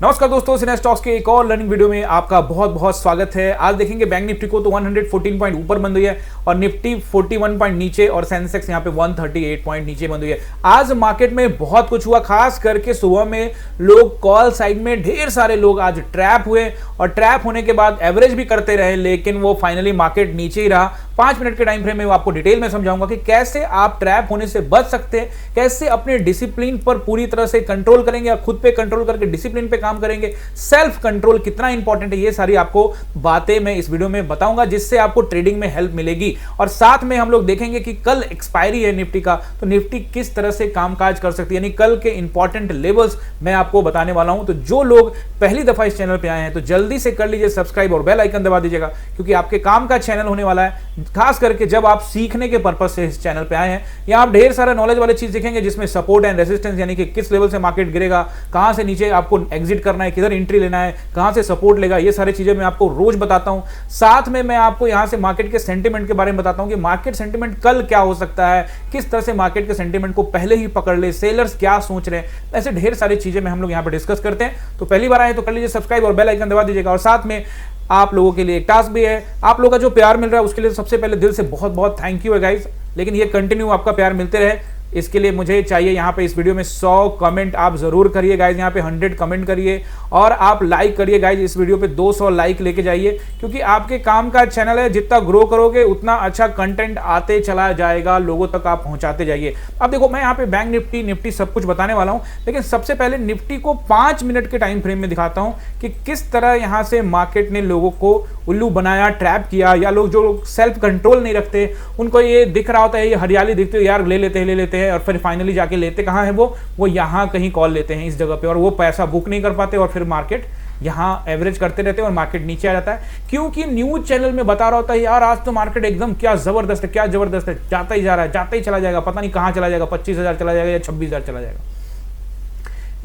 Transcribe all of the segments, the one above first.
नमस्कार दोस्तों, सिने स्टॉक्स के एक और लर्निंग वीडियो में आपका बहुत बहुत स्वागत है। आज देखेंगे बैंक निफ्टी को तो 114 पॉइंट ऊपर बंद हुई है और निफ्टी 41 पॉइंट नीचे और सेंसेक्स यहाँ पे 138 पॉइंट नीचे बंद हुई है। आज मार्केट में बहुत कुछ हुआ, खास करके सुबह में लोग कॉल साइड में ढेर सारे लोग आज ट्रैप हुए और ट्रैप होने के बाद एवरेज भी करते रहे, लेकिन वो फाइनली मार्केट नीचे ही रहा। 5 मिनट के टाइम फ्रेम में आपको डिटेल में समझाऊंगा कि कैसे आप ट्रैप होने से बच सकते हैं, कैसे अपने डिसिप्लिन पर पूरी तरह से कंट्रोल करेंगे या खुद पे कंट्रोल करके डिसिप्लिन पे काम करेंगे। सेल्फ कंट्रोल कितना इंपॉर्टेंट है, ये सारी आपको बातें मैं इस वीडियो में बताऊंगा, जिससे आपको ट्रेडिंग में हेल्प मिलेगी। और साथ में हम लोग देखेंगे कि कल एक्सपायरी है निफ्टी का, तो निफ्टी किस तरह से कामकाज कर सकती है, यानी कल के इंपॉर्टेंट लेवल्स मैं आपको बताने वाला हूं। तो जो लोग पहली दफा इस चैनल पे आए हैं तो जल्दी से कर लीजिए सब्सक्राइब और बेल आइकन दबा दीजिएगा, क्योंकि आपके काम का चैनल होने वाला है। खास करके जब आप सीखने के पर्पज से इस चैनल पे आए हैं, यहां आप ढेर सारा नॉलेज वाले चीज देखेंगे, जिसमें सपोर्ट एंड रेजिस्टेंस, यानी कि किस लेवल से मार्केट गिरेगा, कहां से नीचे आपको एग्जिट करना है, किधर एंट्री लेना है, कहां से सपोर्ट लेगा, ये सारी चीजें मैं आपको रोज बताता हूं। साथ में मैं आपको यहां से मार्केट के सेंटीमेंट के बारे में बताता हूं कि मार्केट सेंटीमेंट कल क्या हो सकता है, किस तरह से मार्केट के सेंटीमेंट को पहले ही पकड़ ले, सेलर्स क्या सोच रहे हैं, ऐसे ढेर सारी चीजें मैं हम लोग यहां पर डिस्कस करते हैं। तो पहली बार आए तो कर लीजिए सब्सक्राइब और बेल आइकन दबा दीजिएगा। और साथ में आप लोगों के लिए एक टास्क भी है, आप लोगों का जो प्यार मिल रहा है उसके लिए सबसे पहले दिल से बहुत बहुत थैंक यू है गाइस। लेकिन ये कंटिन्यू आपका प्यार मिलते रहे, इसके लिए मुझे चाहिए यहाँ पे इस वीडियो में 100 कमेंट आप जरूर करिए गाइज, यहाँ पे 100 कमेंट करिए और आप लाइक करिए गाइज। इस वीडियो पे 200 लाइक लेके जाइए, क्योंकि आपके काम का चैनल है, जितना ग्रो करोगे उतना अच्छा कंटेंट आते चला जाएगा, लोगों तक आप पहुंचाते जाइए। अब देखो, मैं यहाँ पे बैंक निफ्टी सब कुछ बताने वाला हूँ, लेकिन सबसे पहले निफ्टी को 5 मिनट के टाइम फ्रेम में दिखाता हूँ कि किस तरह यहाँ से मार्केट ने लोगों को उल्लू बनाया, ट्रैप किया, या लोग जो सेल्फ कंट्रोल नहीं रखते, उनको ये दिख रहा होता है, ये हरियाली दिखती है, यार ले लेते हैं और फिर फाइनली जाके लेते कहाँ है, वो यहाँ कहीं कॉल लेते हैं इस जगह पे, और वो पैसा बुक नहीं कर पाते और फिर मार्केट यहाँ एवरेज करते रहते हैं और मार्केट नीचे आ जाता है। क्योंकि न्यूज चैनल में बता रहा होता है यार आज तो मार्केट एकदम क्या जबरदस्त है, जाता ही जा रहा है, जाता ही चला जाएगा, पता नहीं कहाँ चला जाएगा, 25,000 चला जाएगा या 26,000 चला जाएगा।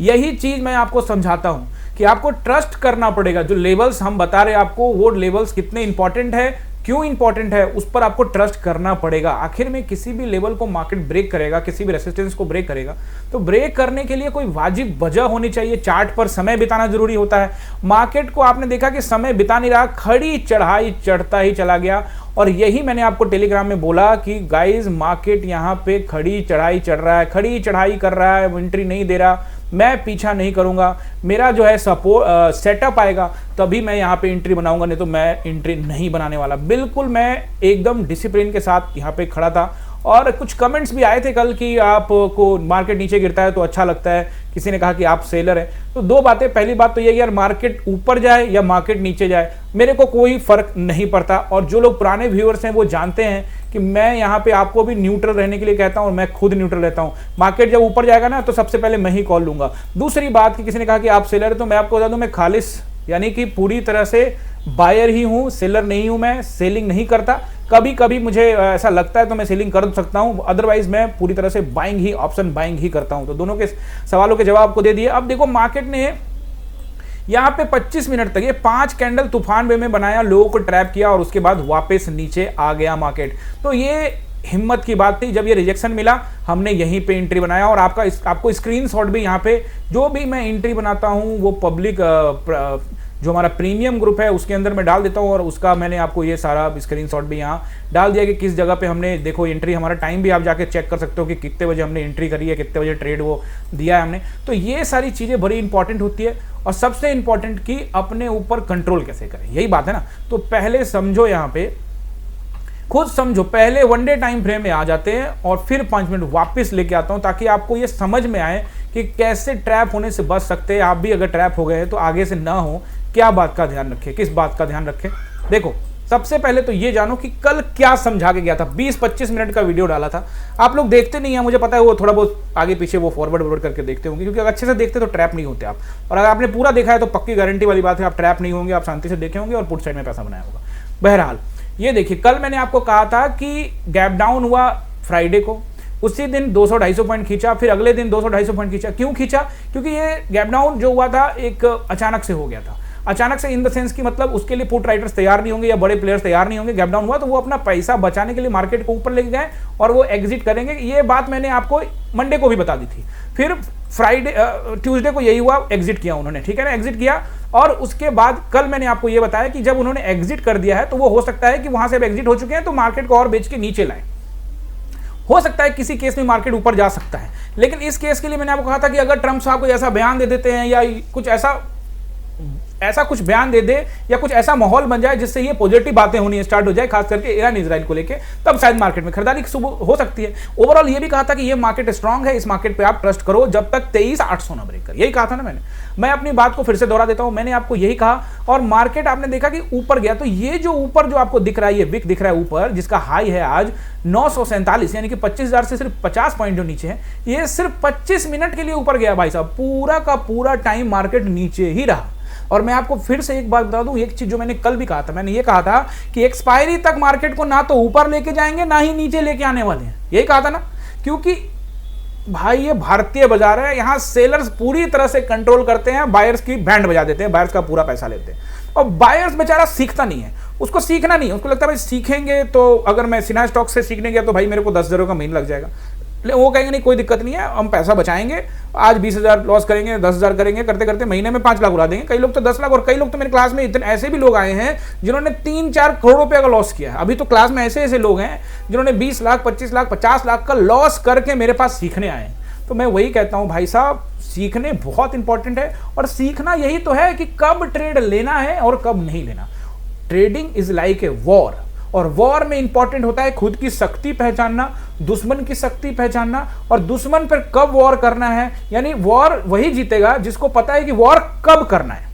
यही चीज मैं आपको समझाता हूं कि आपको ट्रस्ट करना पड़ेगा। जो लेवल्स हम बता रहे हैं आपको, वो लेवल्स कितने इंपॉर्टेंट है, क्यों इंपॉर्टेंट है, उस पर आपको ट्रस्ट करना पड़ेगा। आखिर में किसी भी लेवल को मार्केट ब्रेक करेगा, किसी भी रेसिस्टेंस को ब्रेक करेगा, तो ब्रेक करने के लिए कोई वाजिब वजह होनी चाहिए। चार्ट पर समय बिताना जरूरी होता है। मार्केट को आपने देखा कि समय बिता नहीं रहा, खड़ी चढ़ाई चढ़ता ही चला गया। और यही मैंने आपको टेलीग्राम में बोला कि गाइज मार्केट यहाँ पे खड़ी चढ़ाई चढ़ रहा है, खड़ी चढ़ाई कर रहा है, एंट्री नहीं दे रहा, मैं पीछा नहीं करूंगा, मेरा जो है सपोर्ट सेटअप आएगा तभी मैं यहाँ पे एंट्री बनाऊंगा, नहीं तो मैं एंट्री नहीं बनाने वाला। बिल्कुल मैं एकदम डिसिप्लिन के साथ यहाँ पे खड़ा था। और कुछ कमेंट्स भी आए थे कल कि आपको मार्केट नीचे गिरता है तो अच्छा लगता है, किसी ने कहा कि आप सेलर हैं। तो दो बातें, पहली बात तो ये यार मार्केट ऊपर जाए या मार्केट नीचे जाए मेरे को कोई फर्क नहीं पड़ता। और जो लोग पुराने व्यूअर्स हैं वो जानते हैं कि मैं यहाँ पे आपको भी न्यूट्रल रहने के लिए कहता हूँ और मैं खुद न्यूट्रल रहता हूँ। मार्केट जब ऊपर जाएगा ना तो सबसे पहले मैं ही कॉल लूंगा। दूसरी बात कि किसी ने कहा कि आप सेलर है, तो मैं आपको बता दूं मैं खालिस यानी कि पूरी तरह से बायर ही हूं, सेलर नहीं हूं। मैं सेलिंग नहीं करता, कभी कभी मुझे ऐसा लगता है तो मैं सेलिंग कर सकता हूं, अदरवाइज मैं पूरी तरह से बाइंग ही, ऑप्शन बाइंग ही करता हूं। तो दोनों के सवालों के जवाब आपको दे दिए। अब देखो मार्केट ने यहाँ पे 25 मिनट तक ये 5 कैंडल तूफान वे में बनाया, लोगों को ट्रैप किया और उसके बाद वापस नीचे आ गया मार्केट। तो ये हिम्मत की बात थी। जब ये रिजेक्शन मिला हमने यहीं पे एंट्री बनाया और आपको स्क्रीनशॉट भी यहाँ पे जो भी मैं एंट्री बनाता हूँ वो पब्लिक जो हमारा प्रीमियम ग्रुप है उसके अंदर मैं डाल देता हूँ, और उसका मैंने आपको ये सारा स्क्रीनशॉट भी यहाँ डाल दिया कि किस जगह पे हमने देखो एंट्री, हमारा टाइम भी आप जाके चेक कर सकते हो कि कितने बजे हमने एंट्री करी है, कितने बजे ट्रेड वो दिया है हमने। तो ये सारी चीज़ें बड़ी इंपॉर्टेंट होती है। और सबसे इंपॉर्टेंट कि अपने ऊपर कंट्रोल कैसे करें, यही बात है ना। तो पहले समझो, यहाँ पे खुद समझो, पहले वन डे टाइम फ्रेम में आ जाते हैं और फिर 5 मिनट वापस लेके आता हूं, ताकि आपको ये समझ में आए कि कैसे ट्रैप होने से बच सकते हैं। आप भी अगर ट्रैप हो गए हैं तो आगे से ना हो, क्या बात का ध्यान रखें, किस बात का ध्यान रखें। देखो सबसे पहले तो ये जानो कि कल क्या समझा के गया था। 20-25 मिनट का वीडियो डाला था, आप लोग देखते नहीं है, मुझे पता है, वो थोड़ा बहुत आगे पीछे वो फॉरवर्ड करके देखते होंगे, क्योंकि अगर अच्छे से देखते तो ट्रैप नहीं होते आप। और अगर आपने पूरा देखा है तो पक्की गारंटी वाली बात है आप ट्रैप नहीं होंगे, आप शांति से देखे होंगे और पुट साइड में पैसा बनाया होगा। बहरहाल ये देखिए, कल मैंने आपको कहा था कि गैप डाउन हुआ फ्राइडे को, उसी दिन 200-250 पॉइंट खींचा, फिर अगले दिन 200-250 पॉइंट खींचा। क्यों खींचा? क्योंकि ये गैप डाउन जो हुआ था एक अचानक से हो गया था। अचानक से इन द सेंस कि मतलब उसके लिए पुट राइटर्स तैयार नहीं होंगे या बड़े प्लेयर्स तैयार नहीं होंगे, गैप डाउन हुआ तो वो अपना पैसा बचाने के लिए मार्केट को ऊपर लेके गए और वो एग्जिट करेंगे। ये बात मैंने आपको मंडे को भी बता दी थी। फिर फ्राइडे ट्यूसडे को यही हुआ, एग्जिट किया उन्होंने, ठीक है ना, एग्जिट किया। और उसके बाद कल मैंने आपको ये बताया कि जब उन्होंने एग्जिट कर दिया है तो वो हो सकता है कि वहां से अब एग्जिट हो चुके हैं तो मार्केट को और बेच के नीचे लाए। हो सकता है किसी केस में मार्केट ऊपर जा सकता है, लेकिन इस केस के लिए मैंने आपको कहा था कि अगर ट्रम्प साहब को ऐसा बयान दे देते हैं या कुछ ऐसा कुछ बयान दे दे या कुछ ऐसा माहौल बन जाए जिससे ये पॉजिटिव बातें होनी स्टार्ट हो जाए, खास करके ईरान इजराइल को लेके, तब शायद मार्केट में खरीदारी हो सकती है। ओवरऑल ये भी कहा था कि ये मार्केट स्ट्रांग है, इस मार्केट पे आप ट्रस्ट करो जब तक 23,800 ना ब्रेक कर, यही कहा था ना मैंने। मैं अपनी बात को फिर से दोहरा देता हूं, मैंने आपको यही कहा और मार्केट आपने देखा कि ऊपर गया। तो ये जो ऊपर जो आपको दिख रहा है, ये विक दिख रहा है ऊपर, जिसका हाई है आज 947, यानी कि 25,000 से सिर्फ 50 पॉइंट जो नीचे है, ये सिर्फ 25 मिनट के लिए ऊपर गया भाई साहब। पूरा का पूरा टाइम मार्केट नीचे ही रहा। और मैं आपको फिर से एक बात बता दूं, एक चीज जो मैंने कल भी कहा था, मैंने ये कहा था कि एक्सपायरी तक मार्केट को ना तो ऊपर लेके जाएंगे ना ही नीचे लेके आने वाले हैं, यही कहा था ना। क्योंकि भाई ये भारतीय बाजार है, यहां सेलर्स पूरी तरह से कंट्रोल करते हैं, बायर्स की बैंड बजा देते हैं, बायर्स का पूरा पैसा लेते हैं। और बायर्स बेचारा सीखता नहीं है, उसको सीखना नहीं है, उसको लगता है भाई सीखेंगे तो अगर मैं सिन्हा स्टॉक से सीखने गया तो भाई मेरे को 10,000 का महीना लग जाएगा। वो कहेंगे नहीं कोई दिक्कत नहीं है, हम पैसा बचाएंगे, आज 20,000 लॉस करेंगे, 10,000 करेंगे, करते करते महीने में 5 लाख उड़ा देंगे। कई लोग तो 10 लाख, और कई लोग तो मेरे क्लास में इतने ऐसे भी लोग आए हैं जिन्होंने 3-4 करोड़ रुपए का लॉस किया है। अभी तो क्लास में ऐसे ऐसे लोग हैं जिन्होंने 20 लाख, 25 लाख, 50 लाख का लॉस करके मेरे पास सीखने आए हैं। तो मैं वही कहता हूं भाई साहब, सीखने बहुत इंपॉर्टेंट है, और सीखना यही तो है कि कब ट्रेड लेना है और कब नहीं लेना। Trading is like a war, और वॉर में इंपॉर्टेंट होता है खुद की शक्ति पहचानना, दुश्मन की शक्ति पहचानना, और दुश्मन पर कब वॉर करना है। यानी वॉर वही जीतेगा जिसको पता है कि वॉर कब करना है।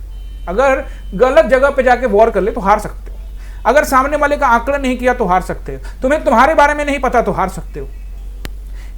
अगर गलत जगह पे जाके वॉर कर ले तो हार सकते हो, अगर सामने वाले का आकलन नहीं किया तो हार सकते हो, तुम्हें तुम्हारे बारे में नहीं पता तो हार सकते हो।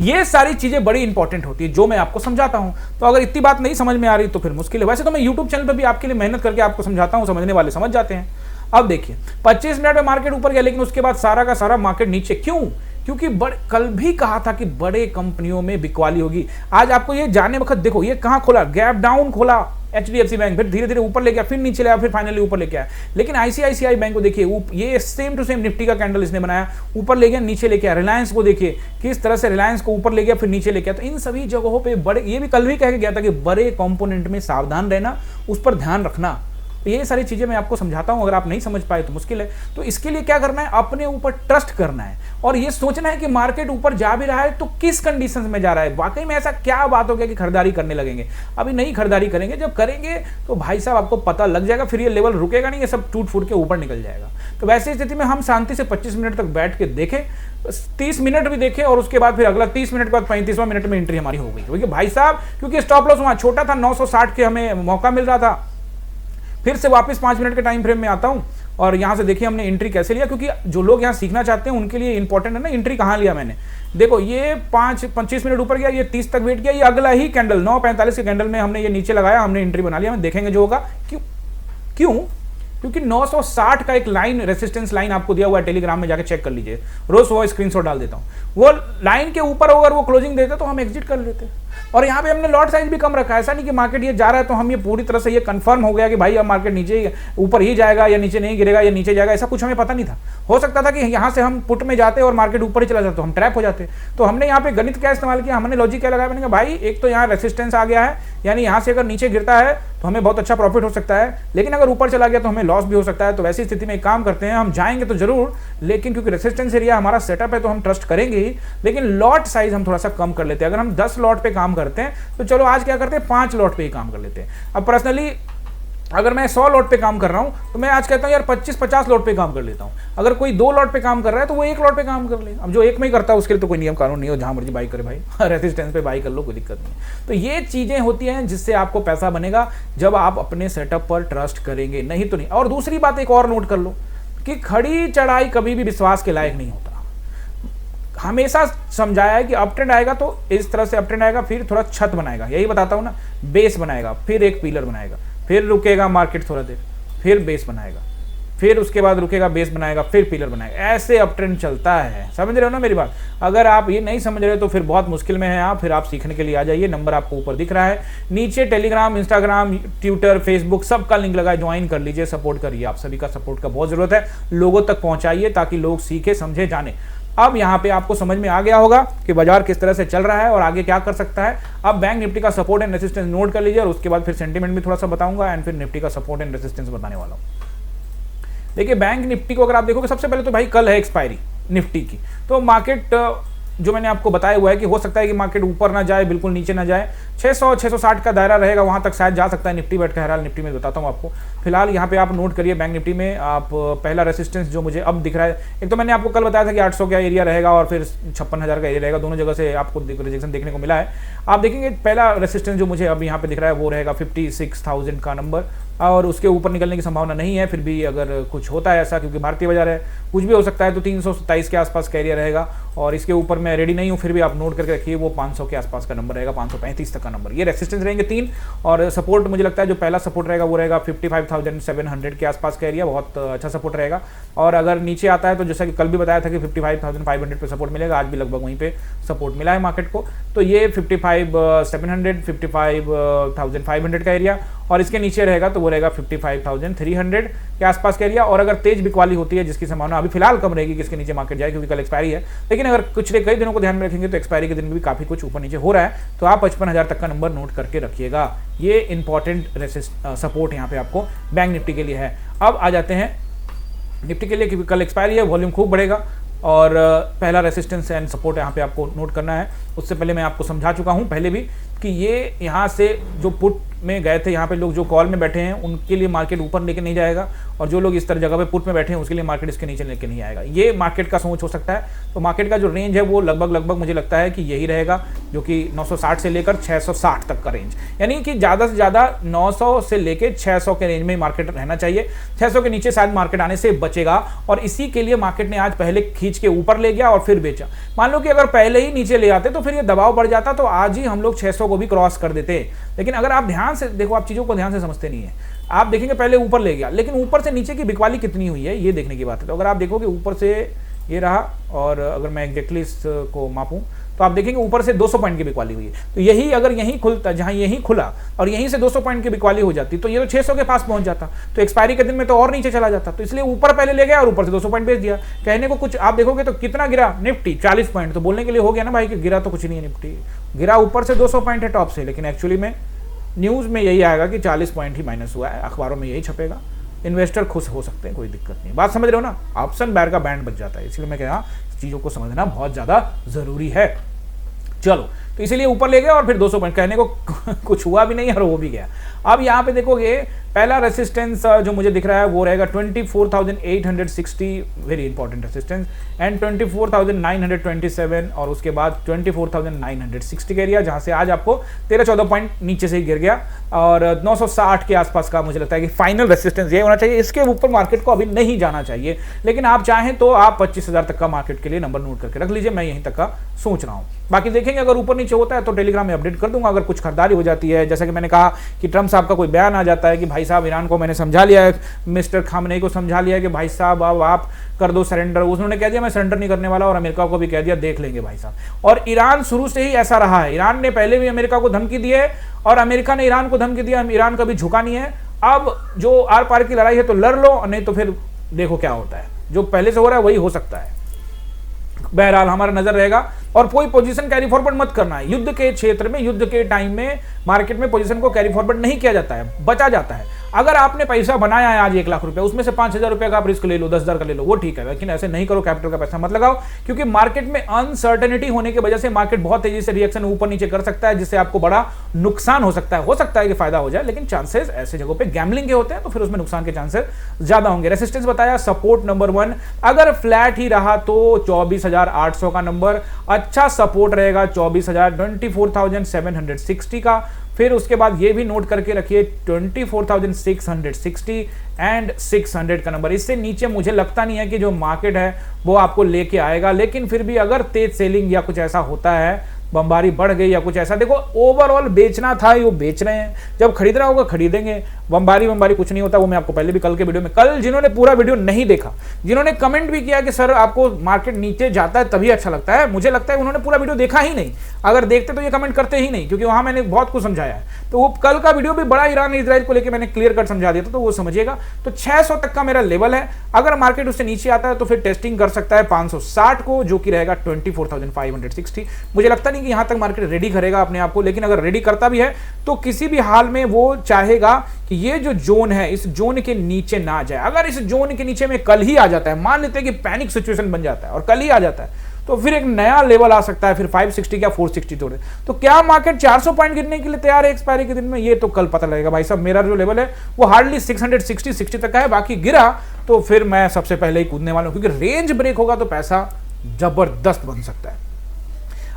ये सारी चीजें बड़ी इंपॉर्टेंट होती है जो मैं आपको समझाता हूं। तो अगर इतनी बात नहीं समझ में आ रही तो फिर मुश्किल है। वैसे तो मैं यूट्यूब चैनल पर भी आपके लिए मेहनत करके आपको समझाता हूं, समझने वाले समझ जाते हैं। अब देखिए 25 मिनट में मार्केट ऊपर गया, लेकिन उसके बाद सारा का सारा मार्केट नीचे। क्यों? क्योंकि कल भी कहा था कि बड़े कंपनियों में बिकवाली होगी। आज आपको ये जानने वक्त देखो ये कहां खोला, गैप डाउन खोला HDFC बैंक, फिर धीरे धीरे ऊपर ले गया, फिर नीचे ले आया, फिर फाइनली ऊपर लेके आया। लेकिन ICICI बैंक को देखिए, ये सेम टू सेम निफ्टी का कैंडल इसने बनाया, ऊपर ले गया, नीचे लेके आया। रिलायंस को देखिए किस तरह से रिलायंस को ऊपर ले गया, फिर नीचे लेके आया। तो इन सभी जगहों पे बड़े, ये भी कल भी कह के गया था कि बड़े कंपोनेंट में सावधान रहना, उस पर ध्यान रखना। ये सारी चीजें मैं आपको समझाता हूं, अगर आप नहीं समझ पाए तो मुश्किल है। तो इसके लिए क्या करना है, अपने ऊपर ट्रस्ट करना है और ये सोचना है कि मार्केट ऊपर जा भी रहा है तो किस कंडीशंस में जा रहा है, वाकई में ऐसा क्या बात हो गया कि खरीदारी करने लगेंगे। अभी नहीं खरीदारी करेंगे, जब करेंगे तो भाई साहब आपको पता लग जाएगा, फिर ये लेवल रुकेगा नहीं, ये सब टूट फूट के ऊपर निकल जाएगा। तो वैसी स्थिति में हम शांति से 25 मिनट तक बैठ के देखें, 30 मिनट भी देखें, और उसके बाद फिर अगला 30 मिनट के बाद 35वां मिनट में एंट्री हमारी हो गई। क्योंकि भाई साहब, क्योंकि स्टॉप लॉस वहां छोटा था, 960 के हमें मौका मिल रहा था। फिर से वापस 5 मिनट के टाइम फ्रेम में आता हूं और यहां से देखिए हमने एंट्री कैसे लिया, क्योंकि जो लोग यहां सीखना चाहते हैं उनके लिए इंपॉर्टेंट है ना एंट्री कहां लिया मैंने। देखो ये 25 मिनट ऊपर गया, ये 30 तक वेट किया, ये अगला ही कैंडल 9:45 के कैंडल में हमने ये नीचे लगाया, हमने एंट्री बना लिया। हम देखेंगे जो होगा। क्यों? क्योंकि 960 का एक लाइन, रेसिस्टेंस लाइन आपको दिया हुआ है, टेलीग्राम में जाके चेक कर लीजिए, रोज वो स्क्रीनशॉट डाल देता हूं। वो लाइन के ऊपर अगर वो क्लोजिंग देते तो हम एग्जिट कर लेते। और यहाँ पे हमने लॉट साइज भी कम रखा है, ऐसा नहीं कि मार्केट ये जा रहा है तो हम ये पूरी तरह से ये कंफर्म हो गया कि भाई अब मार्केट नीचे ऊपर ही जाएगा या नीचे नहीं गिरेगा या नीचे जाएगा, ऐसा कुछ हमें पता नहीं था। हो सकता था कि यहाँ से हम पुट में जाते और मार्केट ऊपर ही चला जाता तो हम ट्रैप हो जाते। तो हमने यहाँ पे गणित क्या इस्तेमाल किया, हमने लॉजिक क्या लगाया, मैंने कहा भाई एक तो यहाँ रेसिस्टेंस आ गया है, यानी यहाँ से अगर नीचे गिरता है तो हमें बहुत अच्छा प्रॉफिट हो सकता है, लेकिन अगर ऊपर चला गया तो हमें लॉस भी हो सकता है। तो वैसी स्थिति में एक काम करते हैं, हम जाएंगे तो जरूर, लेकिन क्योंकि रेसिस्टेंस एरिया हमारा सेटअप है तो हम ट्रस्ट करेंगे ही, लेकिन लॉट साइज हम थोड़ा सा कम कर लेते हैं। अगर हम 10 लॉट पे काम करते हैं तो चलो आज क्या करते हैं 5 लॉट पे ही काम कर लेते हैं। अब पर्सनली अगर मैं 100 लॉट पे काम कर रहा हूं तो मैं आज कहता हूं यार 25-50 लॉट पे काम कर लेता हूं। अगर कोई 2 लॉट पे काम कर रहा है तो वो 1 लॉट पे काम कर ले। अब जो एक में ही करता है उसके लिए तो कोई नियम कानून नहीं हो, जहां मर्जी बाई करे भाई, रेसिस्टेंस पे बाई कर लो, कोई दिक्कत नहीं। तो ये चीजें होती हैं जिससे आपको पैसा बनेगा जब आप अपने सेटअप पर ट्रस्ट करेंगे, नहीं तो नहीं। और दूसरी बात एक और नोट कर लो कि खड़ी चढ़ाई कभी भी विश्वास के लायक नहीं होता। हमेशा समझाया है कि अप ट्रेंड आएगा तो इस तरह से अप ट्रेंड आएगा, फिर थोड़ा छत बनाएगा, यही बताता हूं ना, बेस बनाएगा, फिर एक पिलर बनाएगा, फिर रुकेगा मार्केट थोड़ा देर, फिर बेस बनाएगा। फिर उसके बाद रुकेगा, बेस बनाएगा, फिर पिलर बनाएगा, ऐसे अप ट्रेंड चलता है। समझ रहे हो ना मेरी बात? अगर आप ये नहीं समझ रहे तो फिर बहुत मुश्किल में है आप, फिर आप सीखने के लिए आ जाइए। नंबर आपको ऊपर दिख रहा है, नीचे टेलीग्राम, इंस्टाग्राम, ट्विटर, फेसबुक सबका लिंक लगा है, ज्वाइन कर लीजिए, सपोर्ट करिए। आप सभी का सपोर्ट का बहुत जरूरत है, लोगों तक पहुंचाइए ताकि लोग सीखे, समझे, जाने। अब यहाँ पे आपको समझ में आ गया होगा कि बाजार किस तरह से चल रहा है और आगे क्या कर सकता है। अब बैंक निफ्टी का सपोर्ट एंड रेजिस्टेंस नोट कर लीजिए और उसके बाद फिर सेंटीमेंट भी थोड़ा सा बताऊंगा एंड फिर निफ्टी का सपोर्ट एंड रेजिस्टेंस बताने वाला हूँ। देखिए बैंक निफ्टी को अगर आप देखोगे, सबसे पहले तो भाई कल है एक्सपायरी निफ्टी की, तो मार्केट जो मैंने आपको बताया हुआ है कि हो सकता है कि मार्केट ऊपर ना जाए, बिल्कुल नीचे ना जाए, 600-660 का दायरा रहेगा, वहां तक शायद जा सकता है निफ्टी। बट बहरहाल निफ्टी में बताता हूं आपको। फिलहाल यहाँ पे आप नोट करिए बैंक निफ्टी में आप पहला रेसिस्टेंस जो मुझे अब दिख रहा है, एक तो मैंने आपको कल बताया था कि 800 का एरिया रहेगा और फिर 56,000 का एरिया रहेगा, दोनों जगह से आपको रिजेक्शन देखने को मिला है। आप देखेंगे पहला रेसिस्टेंस जो मुझे अब यहाँ पे दिख रहा है वो रहेगा 56,000 का नंबर, और उसके ऊपर निकलने की संभावना नहीं है। फिर भी अगर कुछ होता है ऐसा, क्योंकि भारतीय बाजार है, कुछ भी हो सकता है, तो 327 के आसपास का एरिया रहेगा। और इसके ऊपर मैं रेडी नहीं हूँ, फिर भी आप नोट करके रखिए, वो 500 के आसपास का नंबर रहेगा, 535 तक का नंबर। ये रेसिस्टेंस रहेंगे 3, और सपोर्ट मुझे लगता है जो पहला सपोर्ट रहेगा वो रहेगा 55,700 के आसपास का एरिया, बहुत अच्छा सपोर्ट रहेगा। और अगर नीचे आता है तो जैसा कि कल भी बताया था कि 55,500 पे सपोर्ट मिलेगा, आज भी लगभग वहीं पे सपोर्ट मिला है मार्केट को। तो ये 55,700, 55,500 का एरिया, और इसके नीचे रहेगा तो वो रहेगा 55,300 के आसपास का एरिया। और अगर तेज बिकवाली होती है, जिसकी संभावना अभी फिलहाल कम रहेगी कि इसके नीचे मार्केट जाए क्योंकि कल एक्सपायरी है, लेकिन अगर पिछले कई दिनों को ध्यान में रखेंगे तो एक्सपायरी के दिन में भी काफी कुछ ऊपर नीचे हो रहा है, तो आप 55,000 तक का नंबर नोट करके रखिएगा। ये इंपॉर्टेंट सपोर्ट यहाँ पे आपको बैंक निफ्टी के लिए है। अब आ जाते हैं निफ्टी के लिए, क्योंकि कल एक्सपायरी है, वॉल्यूम खूब बढ़ेगा और पहला रेसिस्टेंस एंड सपोर्ट यहाँ पे आपको नोट करना है। उससे पहले मैं आपको समझा चुका हूँ पहले भी कि ये यहाँ से जो पुट में गए थे, यहाँ पे लोग जो कॉल में बैठे हैं उनके लिए मार्केट ऊपर लेके नहीं जाएगा, और जो लोग इस तरह जगह पे पुट में बैठे हैं उसके लिए मार्केट इसके नीचे लेके नहीं आएगा। ये मार्केट का सोच हो सकता है। तो मार्केट का जो रेंज है वो लगभग मुझे लगता है कि यही रहेगा, जो कि 960 से लेकर 660 तक का रेंज, यानी कि ज़्यादा से ज़्यादा 900 से लेकर 600 के रेंज में मार्केट रहना चाहिए। 600 के नीचे शायद मार्केट आने से बचेगा, और इसी के लिए मार्केट ने आज पहले खींच के ऊपर ले गया और फिर बेचा। मान लो कि अगर पहले ही नीचे ले आते तो फिर ये दबाव बढ़ जाता, तो आज ही हम लोग 600 को भी क्रॉस कर देते। लेकिन अगर आप ध्यान से देखो, आप चीज़ों को ध्यान से समझते नहीं है, आप देखेंगे पहले ऊपर ले गया, लेकिन ऊपर से नीचे की बिकवाली कितनी हुई है ये देखने की बात है। तो अगर आप देखोगे ऊपर से ये रहा, और अगर मैं एग्जैक्टली इसको मापूं तो आप देखेंगे ऊपर से 200 पॉइंट की बिकवाली हुई है। तो यही अगर यहीं खुलता, जहां यहीं खुला और यहीं से 200 पॉइंट की बिकवाली हो जाती, तो ये तो 600 के पास पहुंच जाता, तो एक्सपायरी के दिन में तो और नीचे चला जाता। तो इसलिए ऊपर पहले ले गया और ऊपर से 200 पॉइंट बेच दिया। कहने को कुछ, आप देखोगे तो कितना गिरा निफ्टी, 40 पॉइंट, तो बोलने के लिए हो गया ना भाई कि गिरा तो कुछ नहीं है निफ्टी, गिरा ऊपर से 200 पॉइंट है टॉप से, लेकिन एक्चुअली में न्यूज़ में यही आएगा कि 40 पॉइंट ही माइनस हुआ है, अखबारों में यही छपेगा, इन्वेस्टर खुश हो सकते हैं, कोई दिक्कत नहीं। बात समझ रहे हो ना? ऑप्शन बायर का बैंड बच जाता है, इसलिए मैं कह रहा हूं चीज़ों को समझना बहुत ज़्यादा ज़रूरी है। चलो, तो इसीलिए ऊपर ले गया और फिर 200 पॉइंट, कहने को कुछ हुआ भी नहीं और वो भी गया। अब यहाँ पे देखोगे पहला रेसिस्टेंस जो मुझे दिख रहा है वो रहेगा 24,860, वेरी इंपॉर्टेंट रेसिस्टेंस, एंड 24,927, और उसके बाद 24,960 का एरिया, जहाँ से आज आपको 13-14 पॉइंट नीचे से ही गिर गया, और 960 के आसपास का मुझे लगता है कि फाइनल रेसिस्टेंस ये होना चाहिए। इसके ऊपर मार्केट को अभी नहीं जाना चाहिए, लेकिन आप चाहें तो आप 25,000 तक का मार्केट के लिए नंबर नोट करके रख लीजिए, मैं यहीं तक का सोच रहा हूँ। बाकी देखेंगे अगर ऊपर नीचे होता है तो टेलीग्राम में अपडेट कर दूंगा। अगर कुछ खरीदारी हो जाती है, जैसा कि मैंने कहा कि ट्रम्प साहब का कोई बयान आ जाता है कि भाई साहब ईरान को मैंने समझा लिया है, मिस्टर खामनेई को समझा लिया है कि भाई साहब अब आप कर दो सरेंडर, उन्होंने कह दिया मैं सरेंडर नहीं करने वाला, और अमेरिका को भी कह दिया देख लेंगे भाई साहब। और ईरान शुरू से ही ऐसा रहा है, ईरान ने पहले भी अमेरिका को धमकी दी है और अमेरिका ने ईरान को धमकी दिया, ईरान कभी झुका नहीं है। अब जो आर पार की लड़ाई है तो लड़ लो, नहीं तो फिर देखो क्या होता है, जो पहले से हो रहा है वही हो सकता है। बहरहाल हमारा नजर रहेगा, और कोई पोजीशन कैरी फॉरवर्ड मत करना है। युद्ध के क्षेत्र में, युद्ध के टाइम में मार्केट में पोजीशन को कैरी फॉरवर्ड नहीं किया जाता है, बचा जाता है। अगर आपने पैसा बनाया है आज 1 लाख रुपए, उसमें से 5,000 रुपए का आप रिस्क ले लो, 10,000 का ले लो, वो ठीक है, लेकिन ऐसे नहीं करो, कैपिटल का पैसा मत लगाओ, क्योंकि मार्केट में अनसर्टेनिटी होने की वजह से मार्केट बहुत तेजी से रिएक्शन ऊपर नीचे कर सकता है, जिससे आपको बड़ा नुकसान हो सकता है। हो सकता है कि फायदा हो जाए, लेकिन चांसेस ऐसे जगहों पे गैम्बलिंग के होते हैं, तो फिर उसमें नुकसान के चांसेस ज्यादा होंगे। रेसिस्टेंस बताया, सपोर्ट नंबर 1 अगर फ्लैट ही रहा तो 24,800 का नंबर अच्छा सपोर्ट रहेगा, 24,760 का। फिर उसके बाद ये भी नोट करके रखिए 24,660 एंड 600 का नंबर। इससे नीचे मुझे लगता नहीं है कि जो मार्केट है वो आपको लेके आएगा, लेकिन फिर भी अगर तेज सेलिंग या कुछ ऐसा होता है बमबारी बढ़ गई या कुछ ऐसा। देखो ओवरऑल बेचना था, वो बेच रहे हैं, जब खरीदना होगा खरीदेंगे। बमबारी कुछ नहीं होता, वो मैं आपको पहले भी कल के वीडियो में, कल जिन्होंने पूरा वीडियो नहीं देखा, जिन्होंने कमेंट भी किया कि सर आपको मार्केट नीचे जाता है तभी अच्छा लगता है, मुझे लगता है उन्होंने पूरा वीडियो देखा ही नहीं। अगर देखते तो ये कमेंट करते ही नहीं, क्योंकि वहां मैंने बहुत कुछ समझाया है। तो वो कल का वीडियो भी बड़ा ईरान इजराइल को लेकर मैंने क्लियर कट समझा दिया था, तो वो समझिएगा। तो 600 तक का मेरा लेवल है, अगर मार्केट उससे नीचे आता है तो फिर टेस्टिंग कर सकता है 560 को, जो कि रहेगा 24,560। मुझे लगता नहीं कि यहां तक मार्केट रेडी करेगा अपने आप को, लेकिन अगर रेडी करता भी है तो किसी भी हाल में वो चाहेगा कि ये जो जोन है इस जोन के नीचे ना जाए। अगर इस जोन के नीचे में कल ही आ जाता है, मान लेते हैं कि पैनिक सिचुएशन बन जाता है और कल ही आ जाता है, तो फिर एक नया लेवल आ सकता है, फिर 560 या 460 तोड़े। तो क्या मार्केट 400 पॉइंट गिरने के लिए तैयार है एक्सपायरी के दिन में, ये तो कल पता लगेगा भाई साहब। मेरा जो लेवल है वो हार्डली 660 तक का है, बाकी गिरा तो फिर मैं सबसे पहले ही कूदने वाला हूं, क्योंकि रेंज ब्रेक होगा तो पैसा जबरदस्त बन सकता है।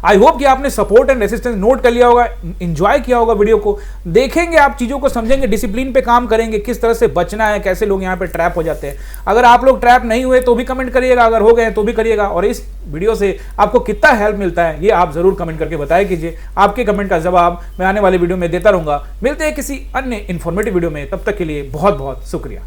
आई होप कि आपने सपोर्ट एंड रेसिस्टेंस नोट कर लिया होगा, एंजॉय किया होगा वीडियो को। देखेंगे आप चीजों को, समझेंगे, डिसिप्लिन पे काम करेंगे, किस तरह से बचना है, कैसे लोग यहाँ पे ट्रैप हो जाते हैं। अगर आप लोग ट्रैप नहीं हुए तो भी कमेंट करिएगा, अगर हो गए तो भी करिएगा। और इस वीडियो से आपको कितना हेल्प मिलता है ये आप जरूर कमेंट करके बताया कीजिए। आपके कमेंट का जवाब मैं आने वाले वीडियो में देता रहूंगा। मिलते हैं किसी अन्य इंफॉर्मेटिव वीडियो में, तब तक के लिए बहुत बहुत शुक्रिया।